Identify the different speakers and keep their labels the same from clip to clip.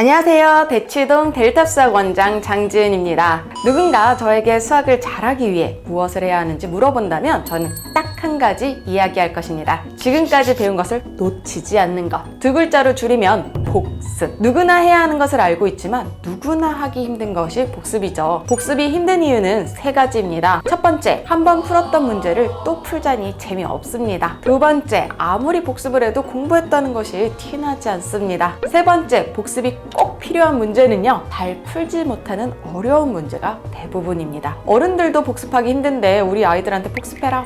Speaker 1: 안녕하세요. 대치동 델타수학 원장 장지은입니다. 누군가 저에게 수학을 잘하기 위해 무엇을 해야 하는지 물어본다면 저는 딱 한 가지 이야기할 것입니다. 지금까지 배운 것을 놓치지 않는 것. 두 글자로 줄이면 복습. 누구나 해야 하는 것을 알고 있지만 누구나 하기 힘든 것이 복습이죠. 복습이 힘든 이유는 세 가지입니다. 첫 번째, 한번 풀었던 문제를 또 풀자니 재미없습니다. 두 번째, 아무리 복습을 해도 공부했다는 것이 티나지 않습니다. 세 번째, 복습이 꼭 필요한 문제는요, 잘 풀지 못하는 어려운 문제가 대부분입니다. 어른들도 복습하기 힘든데 우리 아이들한테 복습해라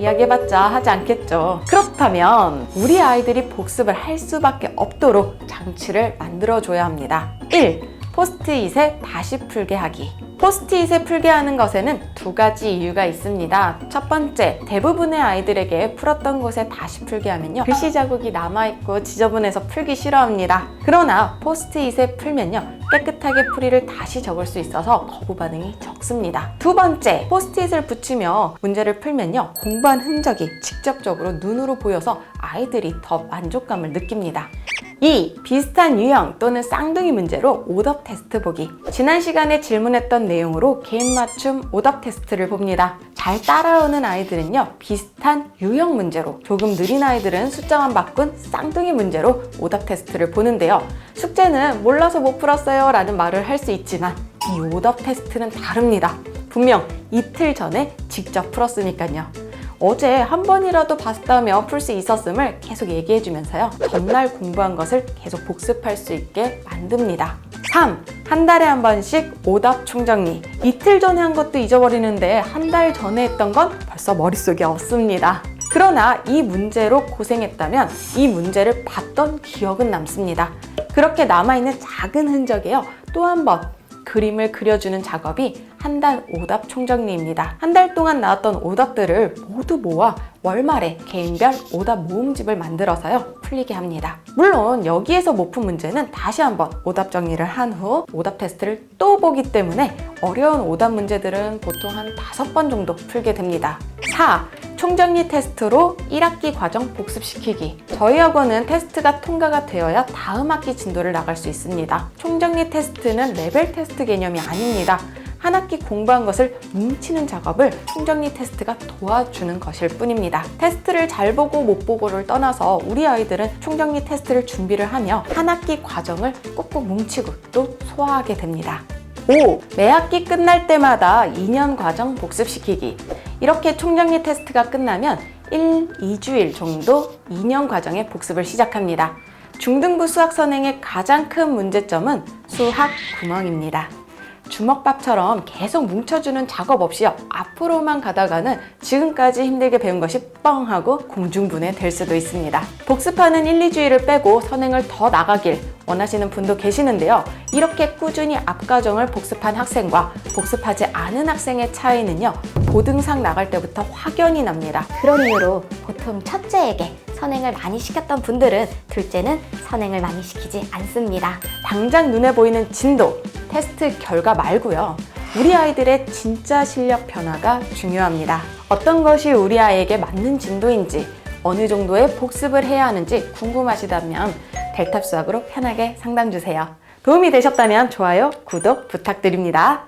Speaker 1: 이야기해봤자 하지 않겠죠. 그렇다면 우리 아이들이 복습을 할 수밖에 없도록 장치를 만들어줘야 합니다. 1. 포스트잇에 다시 풀게 하기. 포스트잇에 풀게 하는 것에는 두 가지 이유가 있습니다. 첫 번째, 대부분의 아이들에게 풀었던 곳에 다시 풀게 하면요, 글씨 자국이 남아있고 지저분해서 풀기 싫어합니다. 그러나 포스트잇에 풀면요, 깨끗하게 풀이를 다시 적을 수 있어서 거부 반응이 적습니다. 두 번째, 포스트잇을 붙이며 문제를 풀면요, 공부한 흔적이 직접적으로 눈으로 보여서 아이들이 더 만족감을 느낍니다. 2. 비슷한 유형 또는 쌍둥이 문제로 오답 테스트 보기. 지난 시간에 질문했던 내용으로 개인 맞춤 오답 테스트를 봅니다. 잘 따라오는 아이들은요, 비슷한 유형 문제로, 조금 느린 아이들은 숫자만 바꾼 쌍둥이 문제로 오답 테스트를 보는데요. 숙제는 몰라서 못 풀었어요 라는 말을 할 수 있지만 이 오답 테스트는 다릅니다. 분명 이틀 전에 직접 풀었으니까요. 어제 한 번이라도 봤다며 풀 수 있었음을 계속 얘기해주면서요, 전날 공부한 것을 계속 복습할 수 있게 만듭니다. 3. 한 달에 한 번씩 오답 총정리. 이틀 전에 한 것도 잊어버리는데 한 달 전에 했던 건 벌써 머릿속에 없습니다. 그러나 이 문제로 고생했다면 이 문제를 봤던 기억은 남습니다. 그렇게 남아있는 작은 흔적에요, 또 한 번 그림을 그려주는 작업이 한 달 오답 총정리입니다. 한 달 동안 나왔던 오답들을 모두 모아 월말에 개인별 오답 모음집을 만들어서요, 풀리게 합니다. 물론 여기에서 못 푼 문제는 다시 한번 오답 정리를 한 후 오답 테스트를 또 보기 때문에 어려운 오답 문제들은 보통 한 5번 정도 풀게 됩니다. 4. 총정리 테스트로 1학기 과정 복습시키기. 저희 학원은 테스트가 통과가 되어야 다음 학기 진도를 나갈 수 있습니다. 총정리 테스트는 레벨 테스트 개념이 아닙니다. 한 학기 공부한 것을 뭉치는 작업을 총정리 테스트가 도와주는 것일 뿐입니다. 테스트를 잘 보고 못 보고를 떠나서 우리 아이들은 총정리 테스트를 준비를 하며 한 학기 과정을 꼭꼭 뭉치고 또 소화하게 됩니다. 5. 매 학기 끝날 때마다 2년 과정 복습시키기. 이렇게 총정리 테스트가 끝나면 2주일 정도 2년 과정의 복습을 시작합니다. 중등부 수학 선행의 가장 큰 문제점은 수학 구멍입니다. 주먹밥처럼 계속 뭉쳐주는 작업 없이 앞으로만 가다가는 지금까지 힘들게 배운 것이 뻥 하고 공중분해 될 수도 있습니다. 복습하는 2주일을 빼고 선행을 더 나가길 원하시는 분도 계시는데요. 이렇게 꾸준히 앞과정을 복습한 학생과 복습하지 않은 학생의 차이는요, 고등상 나갈 때부터 확연히 납니다.
Speaker 2: 그런 이유로 보통 첫째에게 선행을 많이 시켰던 분들은 둘째는 선행을 많이 시키지 않습니다.
Speaker 1: 당장 눈에 보이는 진도, 테스트 결과 말고요, 우리 아이들의 진짜 실력 변화가 중요합니다. 어떤 것이 우리 아이에게 맞는 진도인지, 어느 정도의 복습을 해야 하는지 궁금하시다면 델탑수학으로 편하게 상담 주세요. 도움이 되셨다면 좋아요, 구독 부탁드립니다.